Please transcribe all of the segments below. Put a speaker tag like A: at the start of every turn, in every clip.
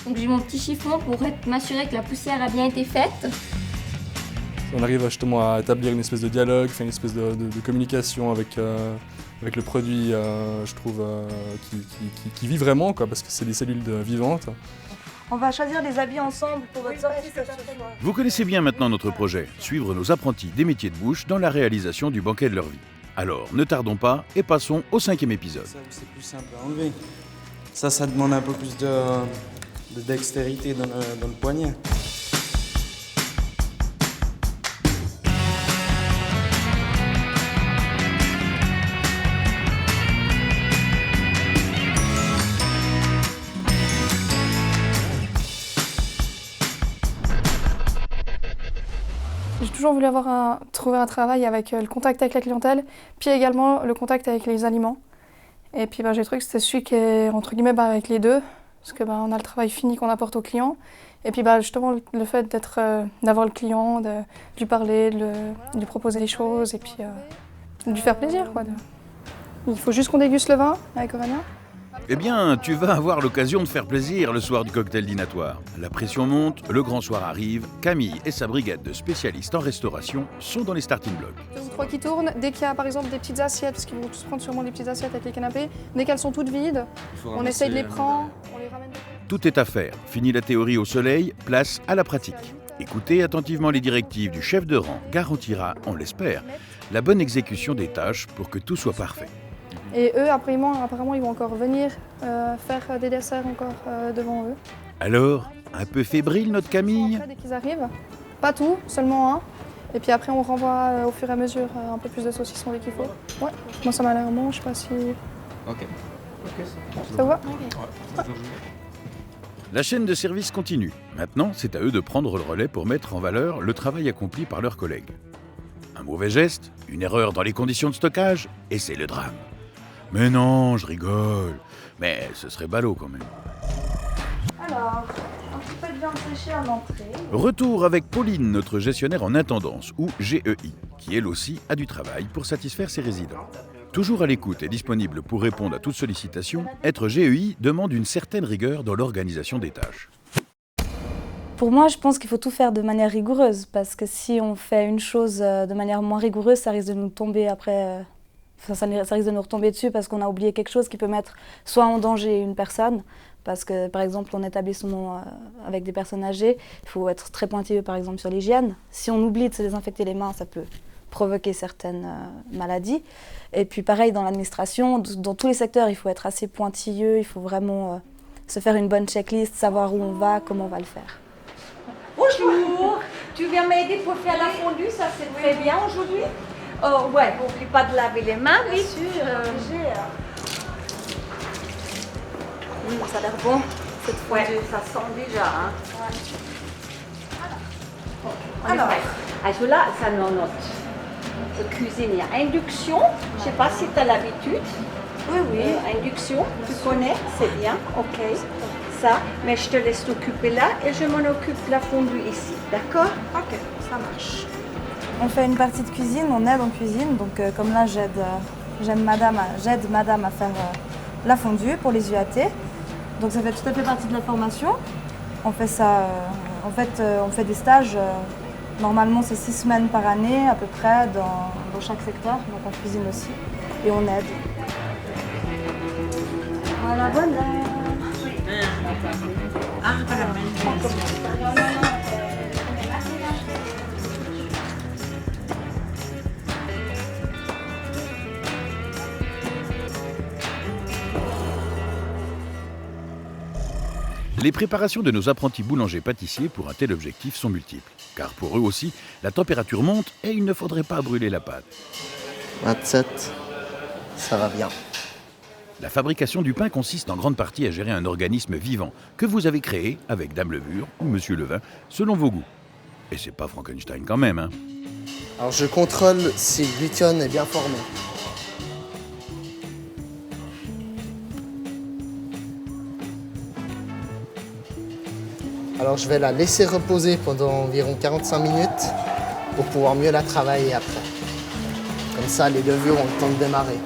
A: Donc j'ai mon petit chiffon pour m'assurer que la poussière a bien été faite.
B: On arrive justement à établir une espèce de dialogue, une espèce de communication avec le produit, je trouve, qui vit vraiment, quoi, parce que c'est des cellules vivantes.
C: On va choisir les habits ensemble pour votre sortie.
D: Vous connaissez bien maintenant notre projet, suivre nos apprentis des métiers de bouche dans la réalisation du banquet de leur vie. Alors, ne tardons pas et passons au 5e épisode.
E: C'est plus simple à enlever. Ça demande un peu plus de dextérité dans le poignet.
F: J'ai toujours voulu trouver un travail avec le contact avec la clientèle, puis également le contact avec les aliments. Et puis j'ai trouvé que c'était celui qui est entre guillemets avec les deux, parce que on a le travail fini qu'on apporte au client. Et puis justement le fait d'avoir le client, de lui parler, de lui proposer des choses et puis de lui faire plaisir, quoi. Il faut juste qu'on déguste le vin avec Aurélien.
D: Eh bien, tu vas avoir l'occasion de faire plaisir le soir du cocktail dînatoire. La pression monte, le grand soir arrive. Camille et sa brigade de spécialistes en restauration sont dans les starting blocks.
F: 2 ou 3 qui tournent. Dès qu'il y a par exemple des petites assiettes, parce qu'ils vont tous prendre sûrement des petites assiettes avec les canapés, dès qu'elles sont toutes vides, on essaye de les prendre, on les ramène.
D: Tout est à faire. Fini la théorie au soleil, place à la pratique. Écoutez attentivement les directives du chef de rang garantira, on l'espère, la bonne exécution des tâches pour que tout soit parfait.
F: Et eux, apparemment, ils vont encore venir faire des desserts encore devant eux.
D: Alors, un peu fébrile notre Camille ?
F: Dès qu'ils arrivent, pas tout, seulement un. Et puis après, on renvoie au fur et à mesure un peu plus de saucisson dès qu'il faut. Ouais, moi ça m'a l'air bon, je sais pas si...
E: Ok.
F: Ça vous va ?
D: La chaîne de service continue. Maintenant, c'est à eux de prendre le relais pour mettre en valeur le travail accompli par leurs collègues. Un mauvais geste, une erreur dans les conditions de stockage, et c'est le drame. Mais non, je rigole. Mais ce serait ballot quand même.
C: Alors, un petit peu de viande séchée en entrée.
D: Retour avec Pauline, notre gestionnaire en intendance, ou GEI, qui elle aussi a du travail pour satisfaire ses résidents. Toujours à l'écoute et disponible pour répondre à toute sollicitation, être GEI demande une certaine rigueur dans l'organisation des tâches.
G: Pour moi, je pense qu'il faut tout faire de manière rigoureuse, parce que si on fait une chose de manière moins rigoureuse, ça risque de nous tomber après... Ça risque de nous retomber dessus parce qu'on a oublié quelque chose qui peut mettre soit en danger une personne, parce que par exemple en établissement avec des personnes âgées, il faut être très pointilleux par exemple sur l'hygiène. Si on oublie de se désinfecter les mains, ça peut provoquer certaines maladies. Et puis pareil dans l'administration, dans tous les secteurs, il faut être assez pointilleux, il faut vraiment se faire une bonne checklist, savoir où on va, comment on va le faire.
H: Bonjour, tu viens m'aider pour faire la fondue, ça c'est très bien aujourd'hui. Oh ouais, n'oublie pas de laver les mains, oui.
C: Bien sûr,
H: Ça a l'air bon, cette fondue, ça sent déjà. Hein. Alors, là, ça nous note. De cuisiner à induction, je ne sais pas si tu as l'habitude.
C: Oui.
H: Induction, tu connais, c'est bien, ok. Ça, mais je te laisse t'occuper là et je m'en occupe de la fondue ici, d'accord?
C: Ok, ça marche.
G: On fait une partie de cuisine, on aide en cuisine, donc comme là j'aide madame à faire la fondue pour les UAT. Donc ça fait tout à fait partie de la formation. On fait ça, on fait des stages, normalement c'est 6 semaines par année à peu près dans chaque secteur, donc on cuisine aussi et on aide. Voilà.
D: Les préparations de nos apprentis boulangers-pâtissiers pour un tel objectif sont multiples. Car pour eux aussi, la température monte et il ne faudrait pas brûler la pâte.
I: 27, ça va bien.
D: La fabrication du pain consiste en grande partie à gérer un organisme vivant que vous avez créé avec Dame Levure ou Monsieur Levin, selon vos goûts. Et c'est pas Frankenstein quand même, hein.
I: Alors je contrôle si le glution est bien formé. Alors je vais la laisser reposer pendant environ 45 minutes pour pouvoir mieux la travailler après. Comme ça, les levures ont le temps de démarrer.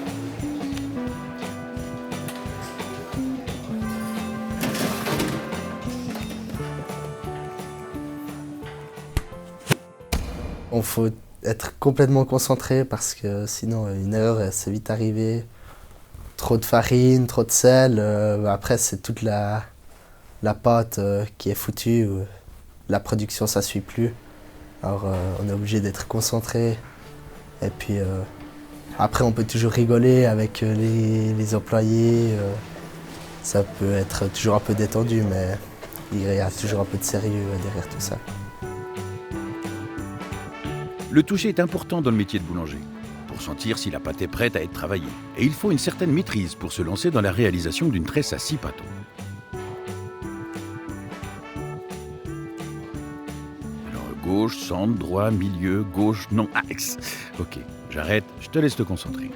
I: On faut être complètement concentré parce que sinon une erreur elle sait vite arriver. Trop de farine, trop de sel, après c'est toute la pâte qui est foutue. La production ça suit plus. Alors on est obligé d'être concentré. Et puis après on peut toujours rigoler avec les employés. Ça peut être toujours un peu détendu mais il y a toujours un peu de sérieux derrière tout ça.
D: Le toucher est important dans le métier de boulanger, pour sentir si la pâte est prête à être travaillée. Et il faut une certaine maîtrise pour se lancer dans la réalisation d'une tresse à 6 pâtons. Alors gauche, centre, droit, milieu, gauche, non, axe. Ok, j'arrête, je te laisse te concentrer.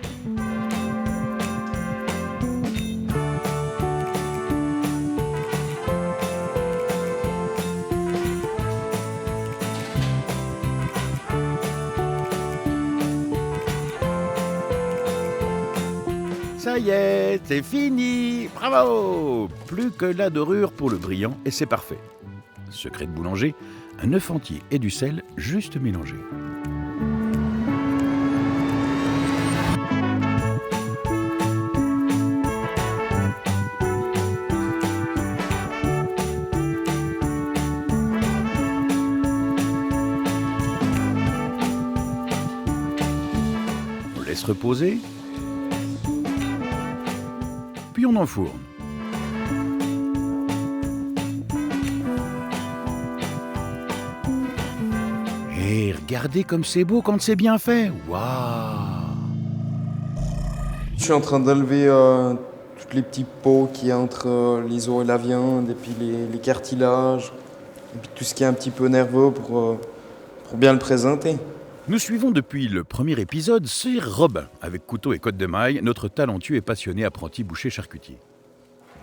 D: Ça y est, c'est fini! Bravo! Plus que la dorure pour le brillant et c'est parfait. Secret de boulanger, un œuf entier et du sel juste mélangé. On laisse reposer. Puis on enfourne. Et regardez comme c'est beau quand c'est bien fait. Waouh!
E: Je suis en train d'enlever tous les petits pots qu'il y a entre les os et la viande, et puis les cartilages, et puis tout ce qui est un petit peu nerveux pour bien le présenter.
D: Nous suivons depuis le premier épisode Sir Robin, avec couteau et côte de maille, notre talentueux et passionné apprenti boucher charcutier.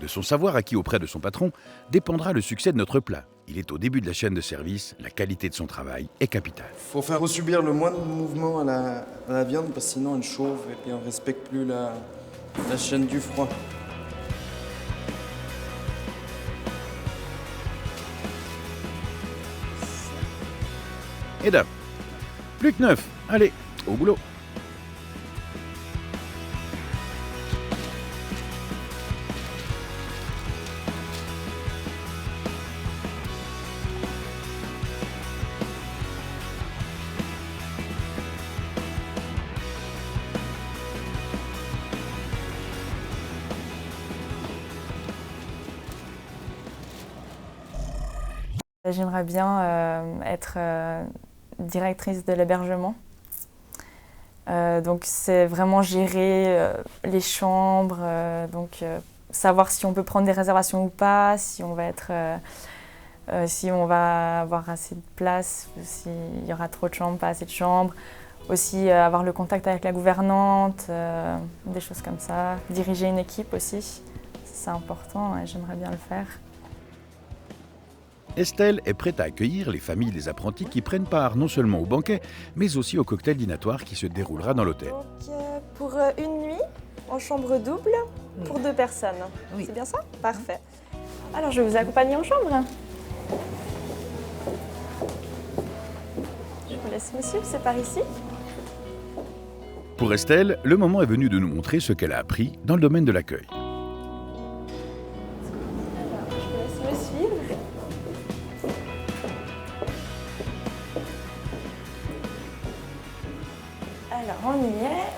D: De son savoir acquis auprès de son patron dépendra le succès de notre plat. Il est au début de la chaîne de service, la qualité de son travail est capitale.
E: Faut faire subir le moins de mouvement à la viande, parce que sinon elle chauffe et puis on ne respecte plus la chaîne du froid.
D: Et d'ap. Plus que 9. Allez, au boulot.
J: J'aimerais bien être directrice de l'hébergement. Donc c'est vraiment gérer les chambres, savoir si on peut prendre des réservations ou pas, si on va avoir assez de place, s'il y aura trop de chambres, pas assez de chambres. Aussi avoir le contact avec la gouvernante, des choses comme ça. Diriger une équipe aussi, c'est important et j'aimerais bien le faire.
D: Estelle est prête à accueillir les familles des apprentis qui prennent part non seulement au banquet, mais aussi au cocktail dînatoire qui se déroulera dans l'hôtel.
K: Donc, pour une nuit, en chambre double, pour 2 personnes. Oui. C'est bien ça? Parfait. Alors, je vais vous accompagner en chambre. Je vous laisse me suivre, c'est par ici.
D: Pour Estelle, le moment est venu de nous montrer ce qu'elle a appris dans le domaine de l'accueil.
K: Alors, on y est.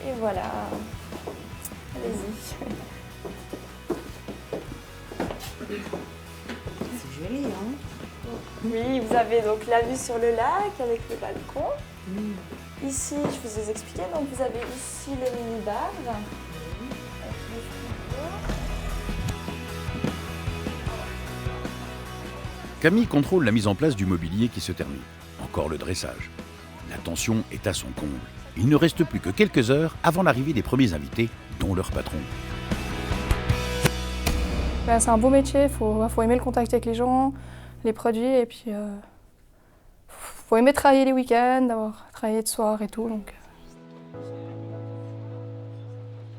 K: Et voilà. Allez-y.
L: C'est joli, hein?
K: Oui, vous avez donc la vue sur le lac avec le balcon. Ici, je vous ai expliqué, donc vous avez ici le mini-bar.
D: Camille contrôle la mise en place du mobilier qui se termine. Encore le dressage. La tension est à son comble. Il ne reste plus que quelques heures avant l'arrivée des premiers invités, dont leur patron.
F: C'est un beau métier, il faut aimer le contact avec les gens, les produits, et puis faut aimer travailler les week-ends, travailler de soir et tout. Donc.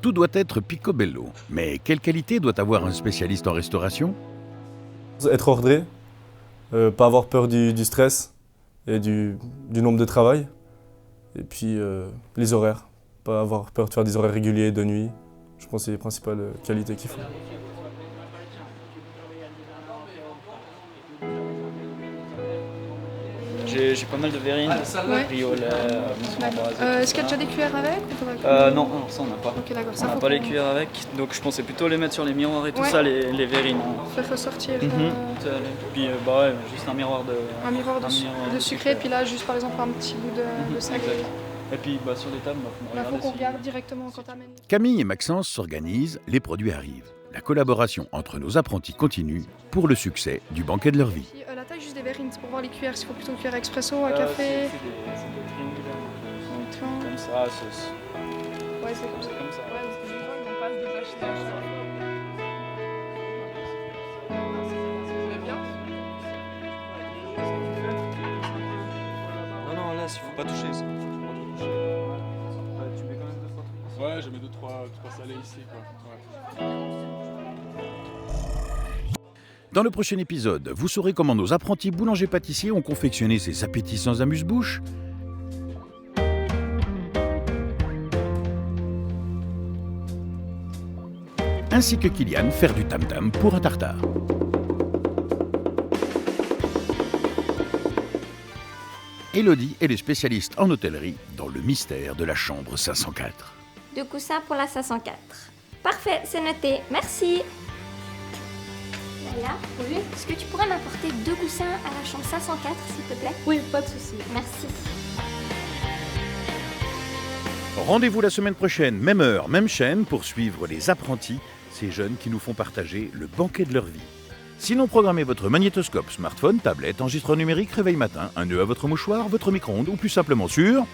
D: Tout doit être picobello. Mais quelle qualité doit avoir un spécialiste en restauration ?
B: Être ordré, pas avoir peur du stress et du nombre de travail. Et puis les horaires, pas avoir peur de faire des horaires réguliers de nuit. Je pense que c'est les principales qualités qu'il faut.
L: J'ai pas mal de verrines, riolet,
F: Est-ce qu'il y a déjà des cuillères avec
L: non, ça on n'a pas.
F: Ok, d'accord.
L: On n'a pas les cuillères avec, donc je pensais plutôt les mettre sur les miroirs et tout ça, les verrines.
F: Faire ressortir.
L: Puis ouais, juste un miroir de...
F: Un miroir de sucré, et puis là juste par exemple un petit bout de salé.
L: Et puis sur les tables,
F: il faut qu'on regarde directement quand t'amènes.
D: Camille et Maxence s'organisent, les produits arrivent. La collaboration entre nos apprentis continue pour le succès du banquet de leur vie.
F: La taille juste des verrines, c'est pour voir les cuillères, s'il faut plutôt une cuillère expresso, un café.
L: C'est des triangulaires. Comme ça,
F: Ouais, c'est comme ça.
K: Ouais, parce que des fois, ils n'ont pas des achetages.
L: Non, là, il faut pas toucher ça. Tu mets quand même 2 fois.
B: Ouais, je mets 2-3 salés ici, quoi. Ouais.
D: Dans le prochain épisode, vous saurez comment nos apprentis boulangers-pâtissiers ont confectionné ces appétissants amuse-bouches, ainsi que Kylian faire du tam-tam pour un tartare. Élodie est les spécialistes en hôtellerie dans le mystère de la chambre 504.
A: 2 coussins pour la 504. Parfait, c'est noté. Merci. Là, oui. Est-ce que tu pourrais m'apporter 2 coussins à la chambre 504, s'il te plaît?
K: Oui, pas de souci.
A: Merci.
D: Rendez-vous la semaine prochaine, même heure, même chaîne, pour suivre les apprentis, ces jeunes qui nous font partager le banquet de leur vie. Sinon, programmez votre magnétoscope, smartphone, tablette, enregistreur numérique, réveil matin, un nœud à votre mouchoir, votre micro-ondes ou plus simplement sur